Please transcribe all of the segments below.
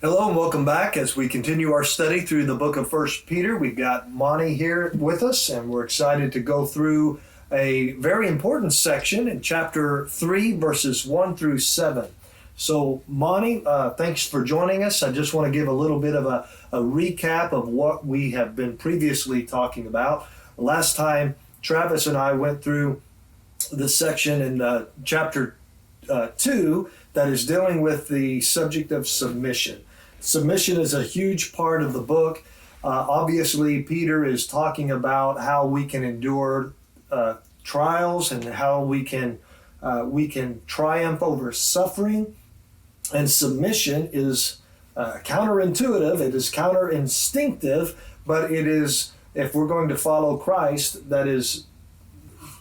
Hello and welcome back as we continue our study through the book of First Peter. We've got Monty here with us, and we're excited to go through a very important section in chapter 3, verses 1 through 7. So, Monty, thanks for joining us. I just want to give a little bit of a recap of what we have been previously talking about. Last time, Travis and I went through the section in chapter 2 that is dealing with the subject of submission. Submission is a huge part of the book. Obviously, Peter is talking about how we can endure trials and how we can triumph over suffering. And submission is counterintuitive. It is counterinstinctive, but it is, if we're going to follow Christ, that is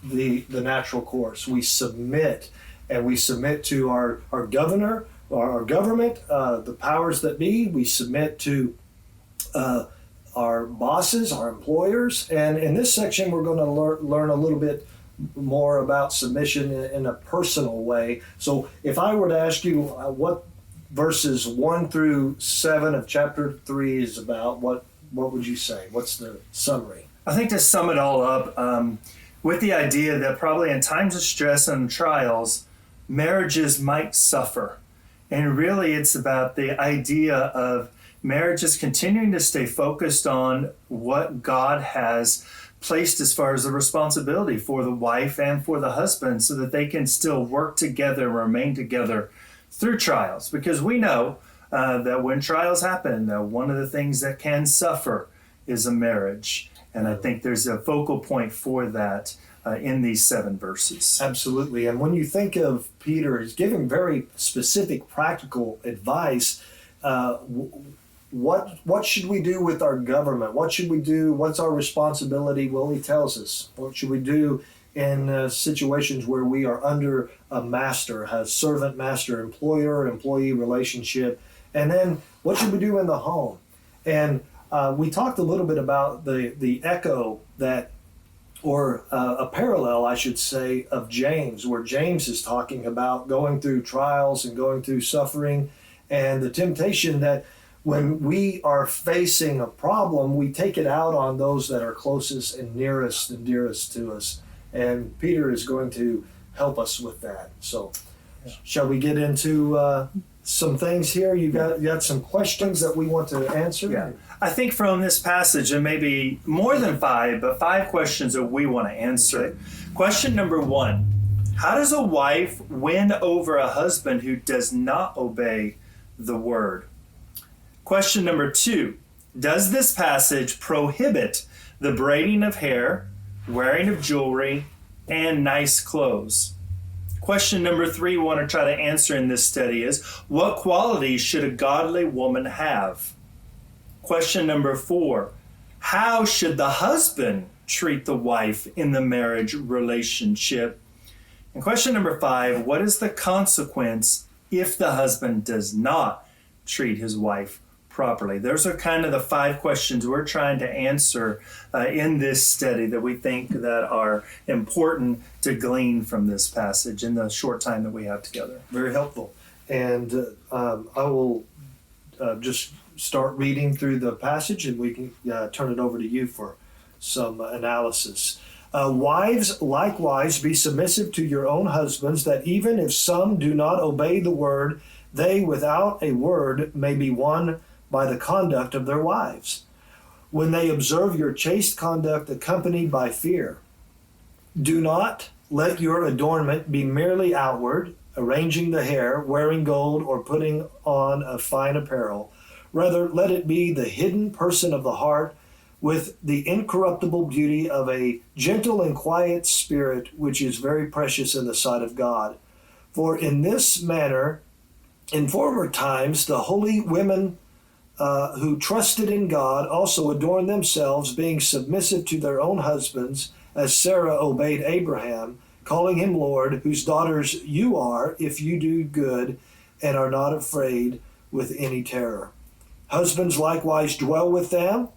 the natural course. We submit, and we submit to our governor, our government, the powers that be. We submit to our bosses, our employers. And in this section, we're going to learn a little bit more about submission in a personal way. So if I were to ask you what verses 1 through 7 of chapter 3 is about, what would you say? What's the summary? I think to sum it all up, with the idea that probably in times of stress and trials, marriages might suffer. And really it's about the idea of marriages continuing to stay focused on what God has placed as far as the responsibility for the wife and for the husband, so that they can still work together and remain together through trials. Because we know that when trials happen, one of the things that can suffer is a marriage. And I think there's a focal point for that in these 7 verses. Absolutely. And when you think of Peter, he's giving very specific practical advice. What should we do with our government? What should we do? What's our responsibility? Well, he tells us. What should we do in situations where we are under a master, a servant-master, employer-employee relationship? And then what should we do in the home? And we talked a little bit about the echo that, or a parallel, I should say, of James, where James is talking about going through trials and going through suffering, and the temptation that when we are facing a problem, we take it out on those that are closest and nearest and dearest to us. And Peter is going to help us with that. So shall we get into some things here? You got some questions that we want to answer? Yeah. I think from this passage, and maybe more than 5, but 5 questions that we want to answer. Okay. Question number 1, how does a wife win over a husband who does not obey the word? Question number 2, does this passage prohibit the braiding of hair, wearing of jewelry, and nice clothes? Question number 3 we want to try to answer in this study is, what qualities should a godly woman have? Question number 4, how should the husband treat the wife in the marriage relationship? And question number 5, what is the consequence if the husband does not treat his wife properly? Those are kind of the 5 questions we're trying to answer in this study that we think that are important to glean from this passage in the short time that we have together. Very helpful. And I will just start reading through the passage, and we can turn it over to you for some analysis. Wives, likewise, be submissive to your own husbands, that even if some do not obey the word, they without a word may be won by the conduct of their wives, when they observe your chaste conduct accompanied by fear. Do not let your adornment be merely outward, arranging the hair, wearing gold, or putting on a fine apparel. Rather, let it be the hidden person of the heart, with the incorruptible beauty of a gentle and quiet spirit, which is very precious in the sight of God. For in this manner, in former times, the holy women who trusted in God also adorned themselves, being submissive to their own husbands, as Sarah obeyed Abraham, calling him Lord, whose daughters you are, if you do good and are not afraid with any terror. Husbands likewise dwell with them,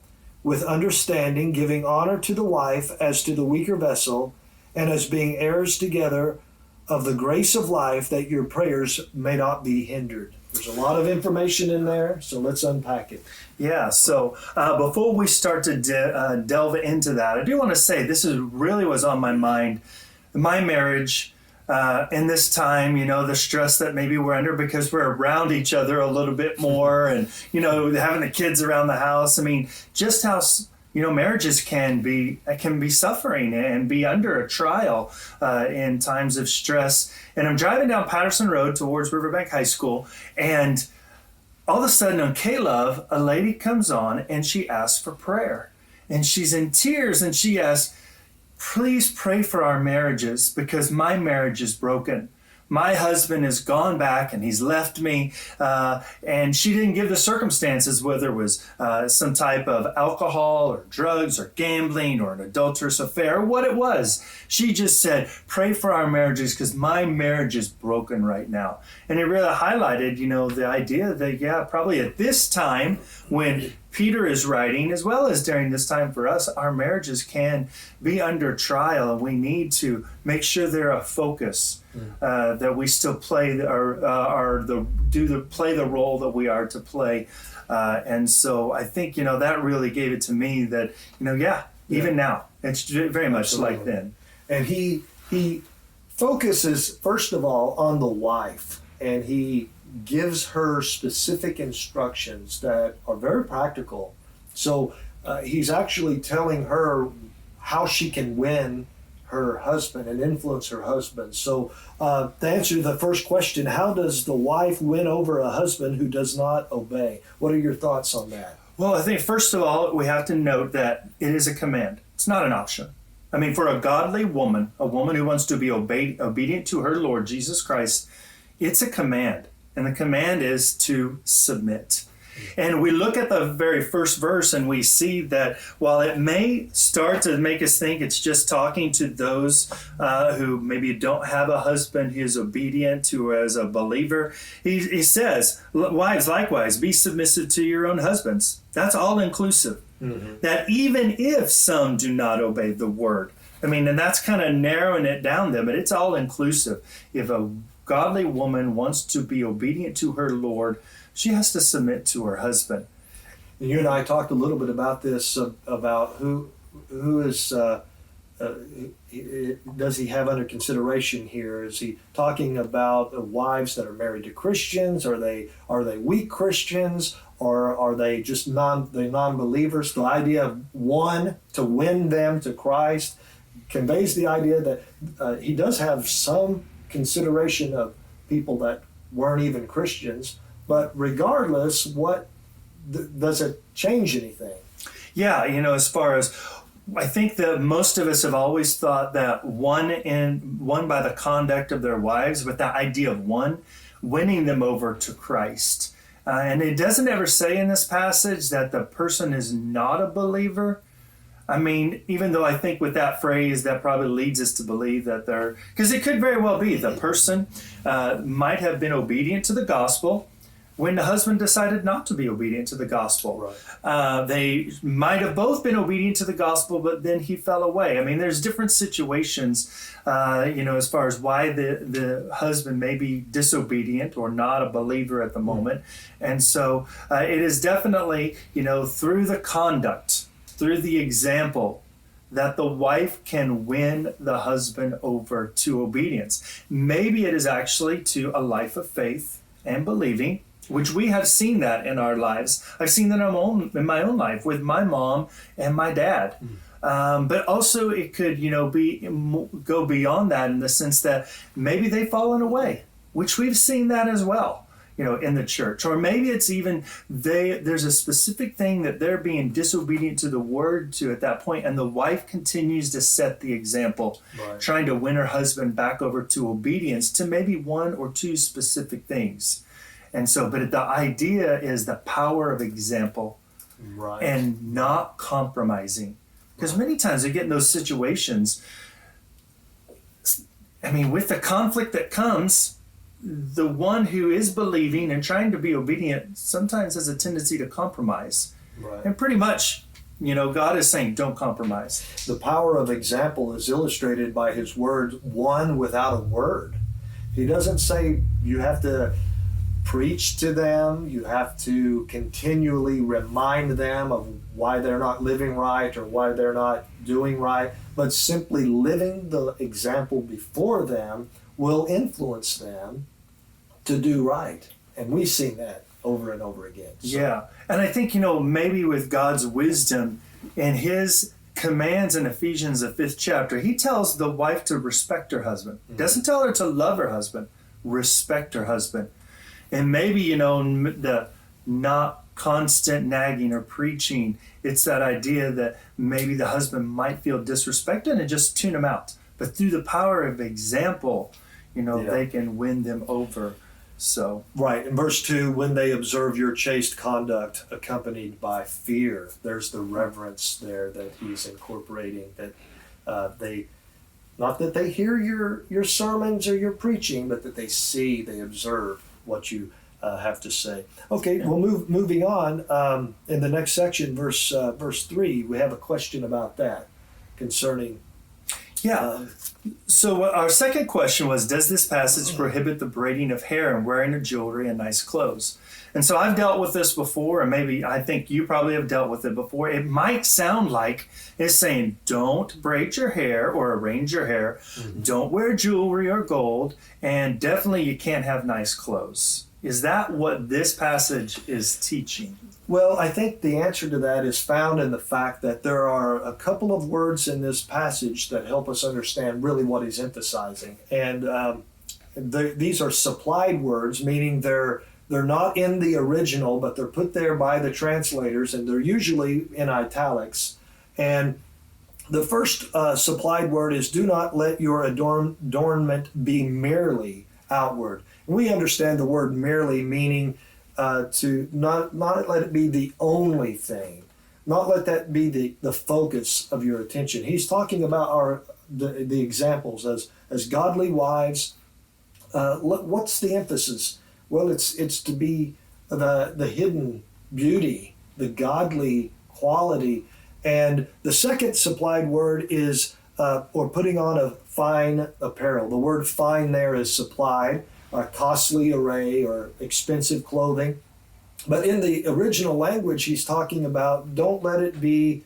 with understanding, giving honor to the wife as to the weaker vessel, and as being heirs together of the grace of life, that your prayers may not be hindered. There's a lot of information in there, so let's unpack it. Yeah, so before we start to delve into that, I do want to say this is really was on my mind. My marriage in this time, the stress that maybe we're under because we're around each other a little bit more and, having the kids around the house. I mean, just how, marriages can be suffering and be under a trial in times of stress. And I'm driving down Patterson Road towards Riverbank High School, and all of a sudden on K-Love, a lady comes on and she asks for prayer. And she's in tears and she asks, please pray for our marriages because my marriage is broken. My husband has gone back and he's left me. And she didn't give the circumstances, whether it was some type of alcohol or drugs or gambling or an adulterous affair, or what it was. She just said, pray for our marriages because my marriage is broken right now. And it really highlighted, the idea that, probably at this time when Peter is writing, as well as during this time for us, our marriages can be under trial, and we need to make sure they're a focus, that we still play play the role that we are to play. And so I think that really gave it to me that even now it's very much like then. And he focuses first of all on the wife, and he gives her specific instructions that are very practical. So he's actually telling her how she can win her husband and influence her husband. So to answer the first question, how does the wife win over a husband who does not obey? What are your thoughts on that? Well, I think first of all, we have to note that it is a command. It's not an option. I mean, for a godly woman, a woman who wants to be obedient to her Lord Jesus Christ, it's a command. And the command is to submit. And we look at the very first verse and we see that while it may start to make us think it's just talking to those who maybe don't have a husband who is obedient, who is a believer, he says, wives, likewise, be submissive to your own husbands. That's all inclusive. Mm-hmm. That even if some do not obey the word. I mean, and that's kind of narrowing it down there, but it's all inclusive. If a godly woman wants to be obedient to her Lord, she has to submit to her husband. And you and I talked a little bit about this, about who is, does he have under consideration here? Is he talking about wives that are married to Christians? Are they weak Christians? Or are they just non-believers? The idea of one, to win them to Christ, conveys the idea that he does have some consideration of people that weren't even Christians, but regardless, does it change anything? Yeah, as far as I think that most of us have always thought that won by the conduct of their wives, but that idea of winning them over to Christ. And it doesn't ever say in this passage that the person is not a believer. I mean, even though I think with that phrase, that probably leads us to believe that because it could very well be the person might have been obedient to the gospel when the husband decided not to be obedient to the gospel. Right. They might have both been obedient to the gospel, but then he fell away. I mean, there's different situations, as far as why the husband may be disobedient or not a believer at the moment. And so it is definitely, through the conduct, through the example, that the wife can win the husband over to obedience. Maybe it is actually to a life of faith and believing, which we have seen that in our lives. I've seen that in my own life with my mom and my dad. But also it could, go beyond that in the sense that maybe they've fallen away, which we've seen that as well. In the church, or maybe it's even there's a specific thing that they're being disobedient to the word to at that point, and the wife continues to set the example, right, trying to win her husband back over to obedience to maybe one or two specific things. And so, but the idea is the power of example, right, and not compromising, because many times they get in those situations. I mean, with the conflict that comes, the one who is believing and trying to be obedient sometimes has a tendency to compromise. Right. And pretty much, God is saying, don't compromise. The power of example is illustrated by his words, one without a word. He doesn't say you have to preach to them. You have to continually remind them of why they're not living right or why they're not doing right. But simply living the example before them will influence them to do right. And we've seen that over and over again. So. Yeah. And I think, maybe with God's wisdom and his commands in Ephesians, the 5th chapter, he tells the wife to respect her husband. He doesn't tell her to love her husband, respect her husband. And maybe, the not constant nagging or preaching, it's that idea that maybe the husband might feel disrespected and just tune him out. But through the power of example, they can win them over. So right. In verse 2, when they observe your chaste conduct accompanied by fear, there's the reverence there that he's incorporating, that they, not that they hear your sermons or your preaching, but that they see, they observe what you have to say. Okay, well, moving on. In the next section, verse 3, we have a question about that concerning. Yeah. So our second question was, does this passage prohibit the braiding of hair and wearing of jewelry and nice clothes? And so I've dealt with this before, and maybe I think you probably have dealt with it before. It might sound like it's saying, don't braid your hair or arrange your hair, don't wear jewelry or gold, and definitely you can't have nice clothes. Is that what this passage is teaching? Well, I think the answer to that is found in the fact that there are a couple of words in this passage that help us understand really what he's emphasizing. And these are supplied words, meaning they're not in the original, but they're put there by the translators, and they're usually in italics. And the first supplied word is, do not let your adornment be merely outward. And we understand the word merely meaning to not let it be the only thing, not let that be the focus of your attention. He's talking about the examples as godly wives. What's the emphasis? Well, it's to be the hidden beauty, the godly quality. And the second supplied word is or putting on a fine apparel. The word fine there is supplied, a costly array or expensive clothing. But in the original language, he's talking about don't let it be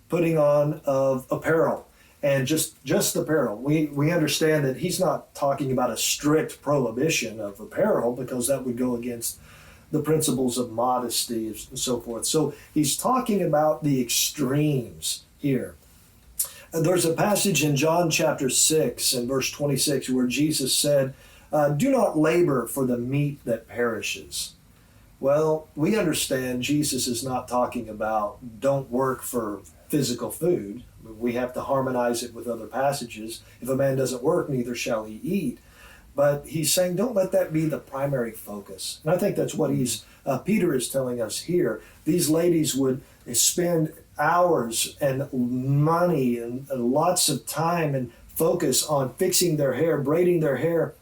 putting on of apparel and just apparel. We understand that he's not talking about a strict prohibition of apparel because that would go against the principles of modesty and so forth. So he's talking about the extremes here. There's a passage in John chapter 6 and verse 26 where Jesus said, do not labor for the meat that perishes. Well, we understand Jesus is not talking about don't work for physical food. We have to harmonize it with other passages. If a man doesn't work, neither shall he eat. But he's saying don't let that be the primary focus. And I think that's what Peter is telling us here. These ladies would spend hours and money and lots of time and focus on fixing their hair, braiding their hair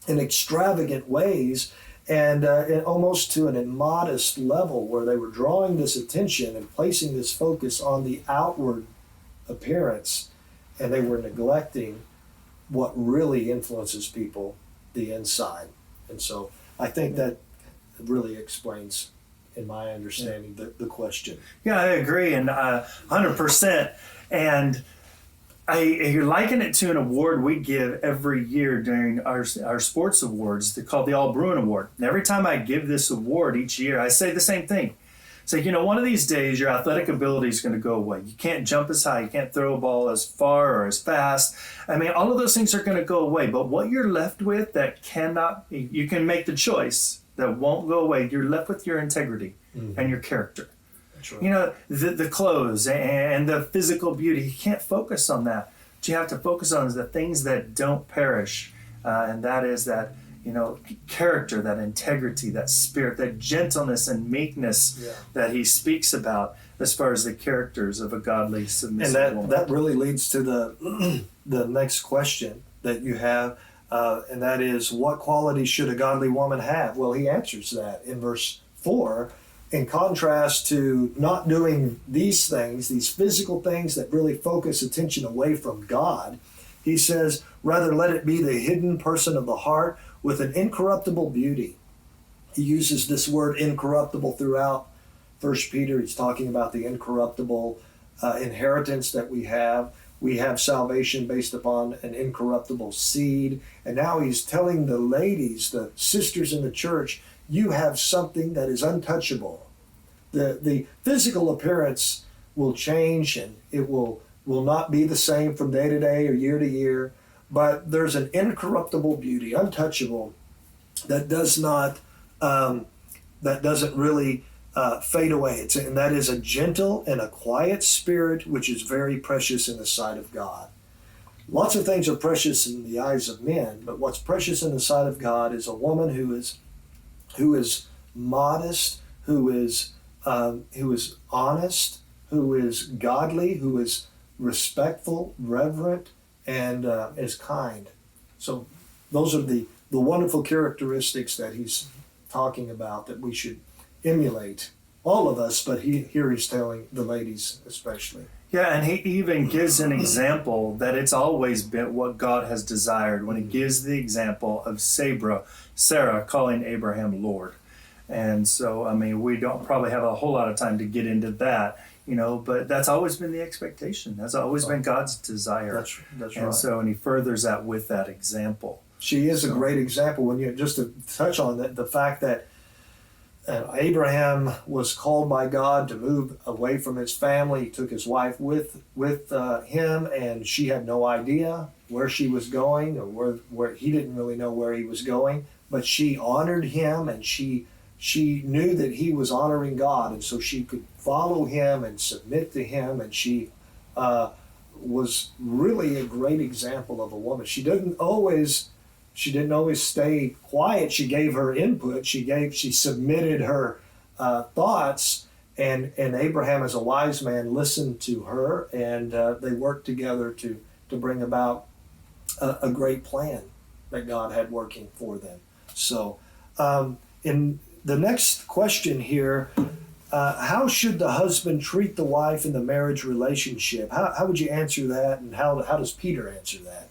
in extravagant ways, and almost to an immodest level where they were drawing this attention and placing this focus on the outward appearance, and they were neglecting what really influences people, the inside. And so I think that really explains, in my understanding, the question. Yeah, I agree, and 100%. And I liken it to an award we give every year during our sports awards. They're called the All Bruin Award. And every time I give this award each year, I say the same thing. It's like, one of these days your athletic ability is going to go away. You can't jump as high. You can't throw a ball as far or as fast. I mean, all of those things are going to go away. But what you're left with that cannot, you can make the choice that won't go away. You're left with your integrity and your character. Right. The clothes and the physical beauty, you can't focus on that. What you have to focus on is the things that don't perish. And that is that, character, that integrity, that spirit, that gentleness and meekness that he speaks about as far as the characters of a godly, submissive woman. That really leads to the next question that you have, and that is, what qualities should a godly woman have? Well, he answers that in verse 4. In contrast to not doing these things, these physical things that really focus attention away from God, he says, rather let it be the hidden person of the heart with an incorruptible beauty, He uses this word incorruptible throughout First Peter. He's talking about the incorruptible inheritance that we have. We have salvation based upon an incorruptible seed. And now he's telling the ladies, the sisters in the church, you have something that is untouchable. The physical appearance will change, and it will not be the same from day to day or year to year. But there's an incorruptible beauty, untouchable, that doesn't really fade away. And that is a gentle and a quiet spirit, which is very precious in the sight of God. Lots of things are precious in the eyes of men, but what's precious in the sight of God is a woman who is modest, who is honest, who is godly, who is respectful, reverent, and is kind. So those are the wonderful characteristics that he's talking about that we should emulate, all of us, but here he's telling the ladies especially. Yeah, and he even gives an example that it's always been what God has desired when he gives the example of Sarah calling Abraham Lord. And so, I mean, we don't probably have a whole lot of time to get into that, but that's always been the expectation. That's always been God's desire. That's right. And he furthers that with that example. She is a great example when just to touch on that, the fact that Abraham was called by God to move away from his family. He took his wife with him, and she had no idea where she was going, or where he didn't really know where he was going. But she honored him, and she knew that he was honoring God, and so she could follow him and submit to him. And she was really a great example of a woman. She didn't always stay quiet. She gave her input. She submitted her thoughts, and Abraham, as a wise man, listened to her, and they worked together to bring about a great plan that God had working for them. So, in the next question here, how should the husband treat the wife in the marriage relationship? How would you answer that, and how does Peter answer that?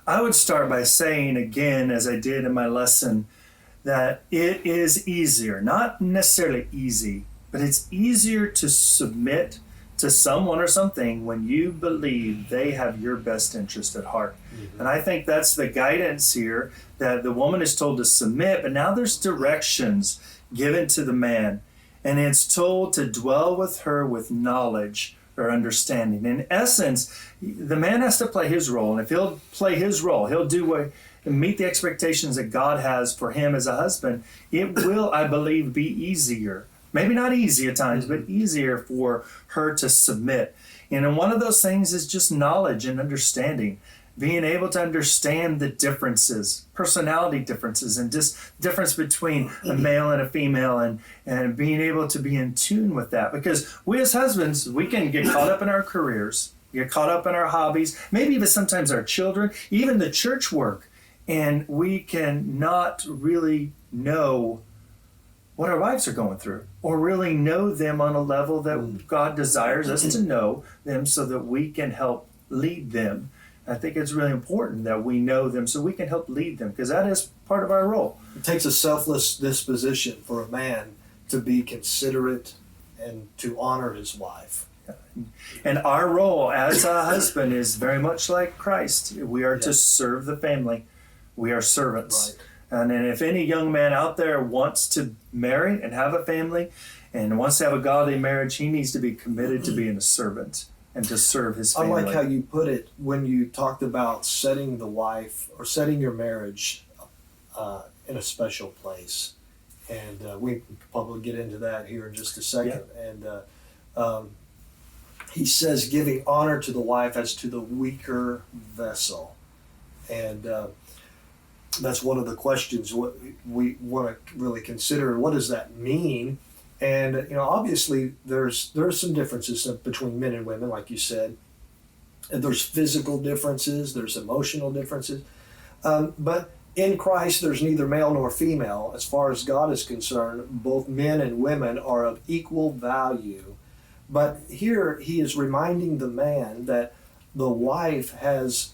I would start by saying again, as I did in my lesson, that it is easier, not necessarily easy, but it's easier to submit to someone or something when you believe they have your best interest at heart. Mm-hmm. And I think that's the guidance here, that the woman is told to submit, but now there's directions given to the man, and it's told to dwell with her with knowledge or understanding. In essence, the man has to play his role, and if he'll play his role, he'll do what meet the expectations that God has for him as a husband. It will, I believe, be easier. Maybe not easy at times, but easier for her to submit. And one of those things is just knowledge and understanding. Being able to understand the differences, personality differences, and just difference between a male and a female, and being able to be in tune with that. Because we as husbands, we can get caught up in our careers, get caught up in our hobbies, maybe even sometimes our children, even the church work, and we can not really know what our wives are going through, or really know them on a level that God desires us to know them, so that we can help lead them. I think it's really important that we know them so we can help lead them, because that is part of our role. It takes a selfless disposition for a man to be considerate and to honor his wife. And our role as a husband is very much like Christ. We are to serve the family. We are servants. Right. And if any young man out there wants to marry and have a family and wants to have a godly marriage, he needs to be committed to being a servant and to serve his family. I like how you put it when you talked about setting the wife or setting your marriage in a special place. And we can probably get into that here in just a second. Yeah. And he says giving honor to the wife as to the weaker vessel. And that's one of the questions what we want to really consider. What does that mean? And obviously there's some differences between men and women, like you said. And there's physical differences, there's emotional differences, but in Christ there's neither male nor female. As far as God is concerned, both men and women are of equal value. But here he is reminding the man that the wife has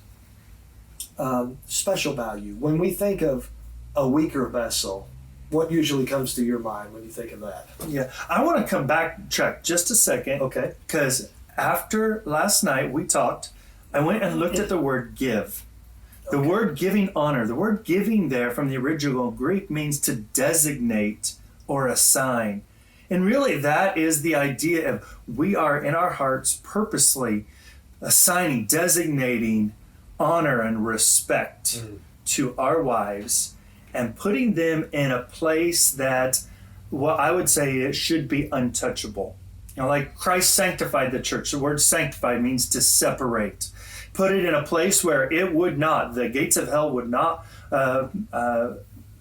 special value. When we think of a weaker vessel, what usually comes to your mind when you think of that? Yeah, I want to come back, Chuck, just a second. Okay. Because after last night we talked, I went and looked at the word give. The word giving honor, the word giving there from the original Greek means to designate or assign. And really that is the idea of we are in our hearts purposely assigning, designating honor and respect to our wives and putting them in a place that, well, I would say it should be untouchable. You know, like Christ sanctified the church. The word sanctify means to separate. Put it in a place where it would not, the gates of hell would not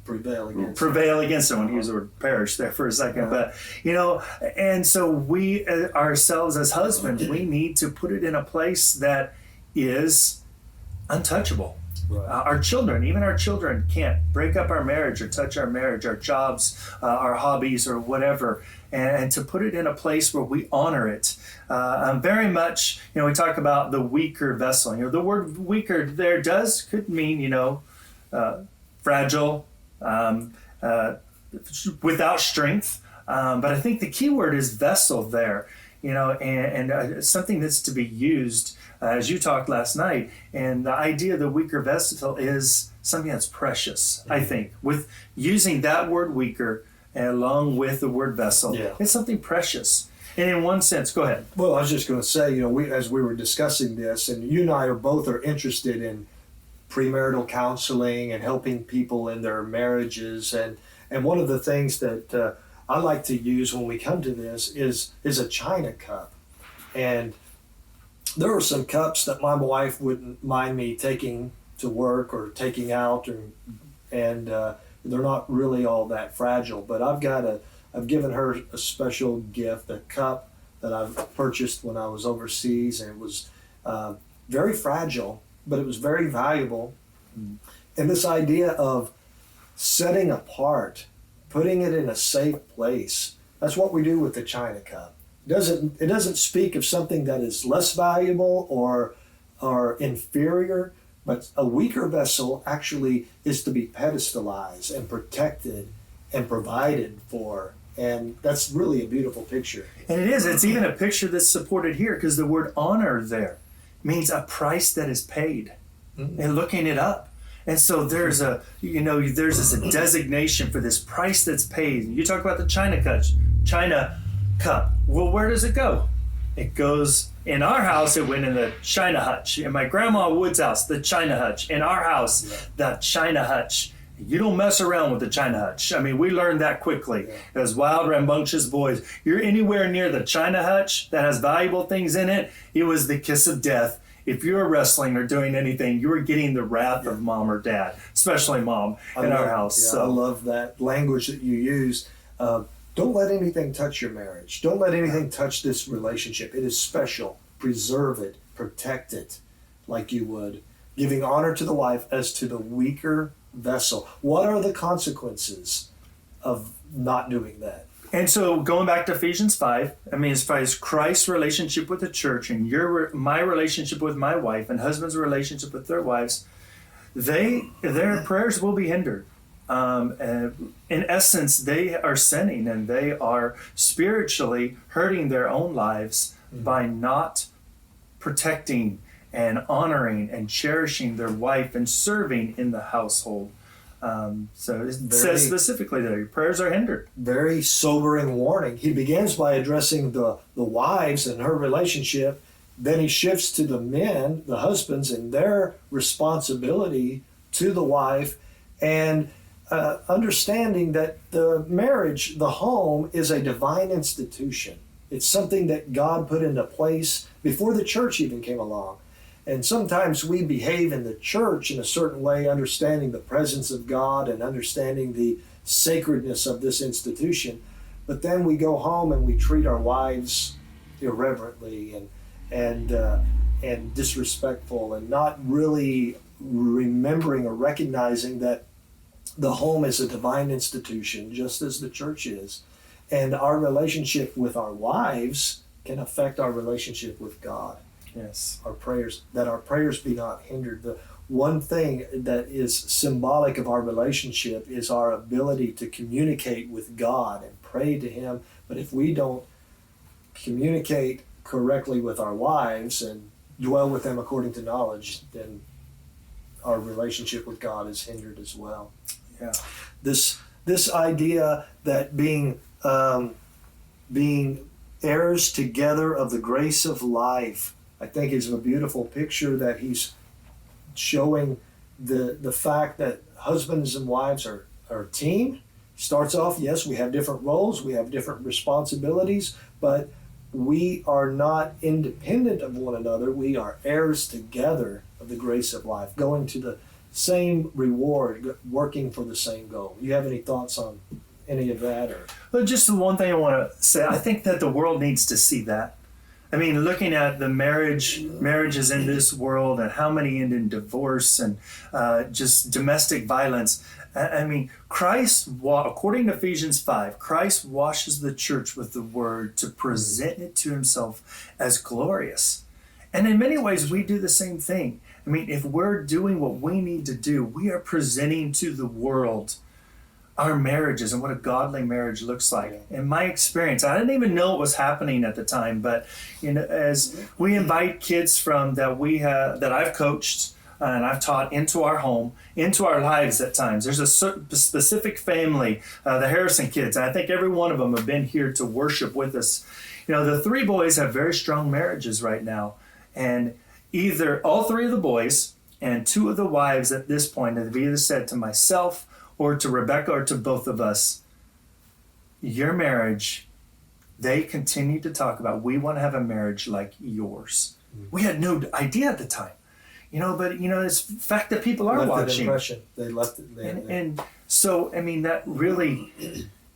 prevail against someone. Use the word perish there for a second. But, you know, and so we ourselves as husbands, we need to put it in a place that is untouchable. Right. Our children, even our children, can't break up our marriage or touch our marriage, our jobs, our hobbies, or whatever. And to put it in a place where we honor it. Very much, you know, we talk about the weaker vessel. You know, the word weaker there could mean, you know, fragile, without strength. But I think the key word is vessel there, you know, and something that's to be used, as you talked last night. And the idea of the weaker vessel is something that's precious, I think. With using that word weaker along with the word vessel, it's something precious. And in one sense, go ahead. Well, I was just going to say, you know, as we were discussing this, and you and I are interested in premarital counseling and helping people in their marriages. And one of the things that I like to use when we come to this is a china cup. And there are some cups that my wife wouldn't mind me taking to work or taking out, and they're not really all that fragile. But I've given her a special gift, a cup that I've purchased when I was overseas, and it was very fragile, but it was very valuable. And this idea of setting apart, putting it in a safe place, that's what we do with the china cup. It doesn't speak of something that is less valuable or inferior, but a weaker vessel actually is to be pedestalized and protected and provided for. And that's really a beautiful picture. And it is. It's even a picture that's supported here because the word honor there means a price that is paid. And looking it up. And so there's this designation for this price that's paid. You talk about the china cup. Well, where does it go? It goes, in our house, it went in the china hutch. In my grandma Wood's house, the china hutch. In our house, the china hutch. You don't mess around with the china hutch. I mean, we learned that quickly. As wild, rambunctious boys, you're anywhere near the china hutch that has valuable things in it, it was the kiss of death. If you were wrestling or doing anything, you were getting the wrath of mom or dad, especially mom in our house. Yeah, so I love that language that you use. Don't let anything touch your marriage. Don't let anything touch this relationship. It is special. Preserve it. Protect it like you would. Giving honor to the wife as to the weaker vessel. What are the consequences of not doing that? And so going back to Ephesians 5, I mean, as far as Christ's relationship with the church and my relationship with my wife and husband's relationship with their wives, their prayers will be hindered. In essence, they are sinning and they are spiritually hurting their own lives by not protecting and honoring and cherishing their wife and serving in the household. So it says specifically that your prayers are hindered. Very sobering warning. He begins by addressing the wives and her relationship. Then he shifts to the men, the husbands, and their responsibility to the wife, and understanding that the marriage, the home, is a divine institution. It's something that God put into place before the church even came along. And sometimes we behave in the church in a certain way, understanding the presence of God and understanding the sacredness of this institution. But then we go home and we treat our wives irreverently and disrespectful, and not really remembering or recognizing that the home is a divine institution, just as the church is. And our relationship with our wives can affect our relationship with God. Yes. Our prayers be not hindered. one thing that is symbolic of our relationship is our ability to communicate with God and pray to Him. But if we don't communicate correctly with our wives and dwell with them according to knowledge, then our relationship with God is hindered as well. Yeah. This idea that being heirs together of the grace of life, I think is a beautiful picture that he's showing the fact that husbands and wives are a team. Starts off, yes, we have different roles, we have different responsibilities, but we are not independent of one another. We are heirs together of the grace of life, going to the same reward, working for the same goal. You have any thoughts on any of that? Or Well, just the one thing I want to say, I think that the world needs to see that. I mean, looking at the marriages in this world and how many end in divorce and just domestic violence. I mean, Christ, according to Ephesians 5, Christ washes the church with the word to present it to himself as glorious. And in many ways, we do the same thing. I mean, if we're doing what we need to do, we are presenting to the world our marriages and what a godly marriage looks like. In my experience, I didn't even know it was happening at the time, but as we invite kids that I've coached and I've taught into our home, into our lives at times. There's a specific family, the Harrison kids. And I think every one of them have been here to worship with us. The three boys have very strong marriages right now, and either all three of the boys and two of the wives at this point have either said to myself or to Rebecca or to both of us, your marriage, they continue to talk about, we want to have a marriage like yours. We had no idea at the time, but it's the fact that people are watching. They left it there. And so, I mean, that really,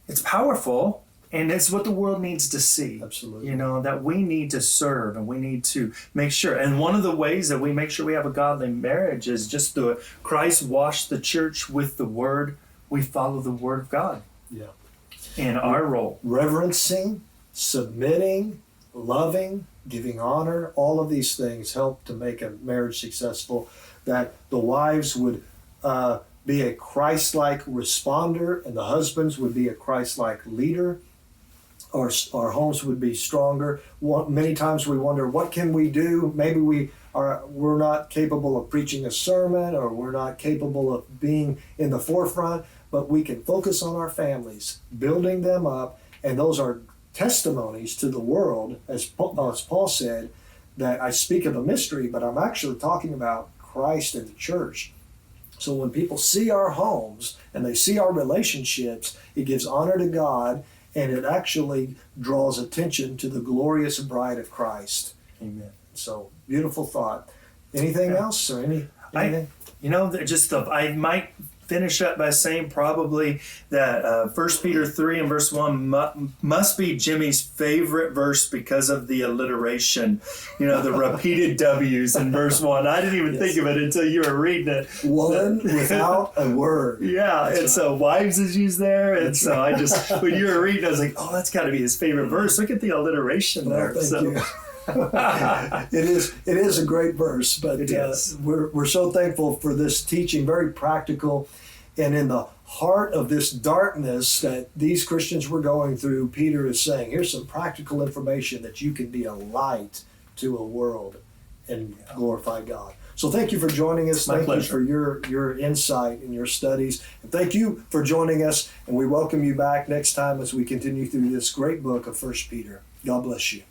it's powerful, and it's what the world needs to see. Absolutely. That we need to serve and we need to make sure. And one of the ways that we make sure we have a godly marriage is just Christ washed the church with the word. We follow the word of God. Yeah. In our role. Reverencing, submitting, loving, giving honor, all of these things help to make a marriage successful. That the wives would be a Christ-like responder and the husbands would be a Christ-like leader. Our homes would be stronger. Many times we wonder, what can we do? Maybe we're not capable of preaching a sermon, or we're not capable of being in the forefront, but we can focus on our families, building them up, and those are testimonies to the world, as Paul said, that I speak of a mystery, but I'm actually talking about Christ and the church. So when people see our homes and they see our relationships, it gives honor to God, and it actually draws attention to the glorious bride of Christ. Amen. So, beautiful thought. Anything else or anything? I might finish up by saying probably that 1 Peter 3 and verse 1 must be Jimmy's favorite verse because of the alliteration, the repeated W's in verse 1. I didn't even think of it until you were reading it. One without a word. Yeah, that's and right. So wives is used there, and that's so right. I just, when you were reading, I was like, oh, that's got to be his favorite verse. Look at the alliteration there. Thank you. It is a great verse, but we're so thankful for this teaching, very practical, and in the heart of this darkness that these Christians were going through, Peter is saying, here's some practical information that you can be a light to a world and glorify God. So thank you for joining us. Thank you for your insight and your studies. And thank you for joining us, and we welcome you back next time as we continue through this great book of 1 Peter. God bless you.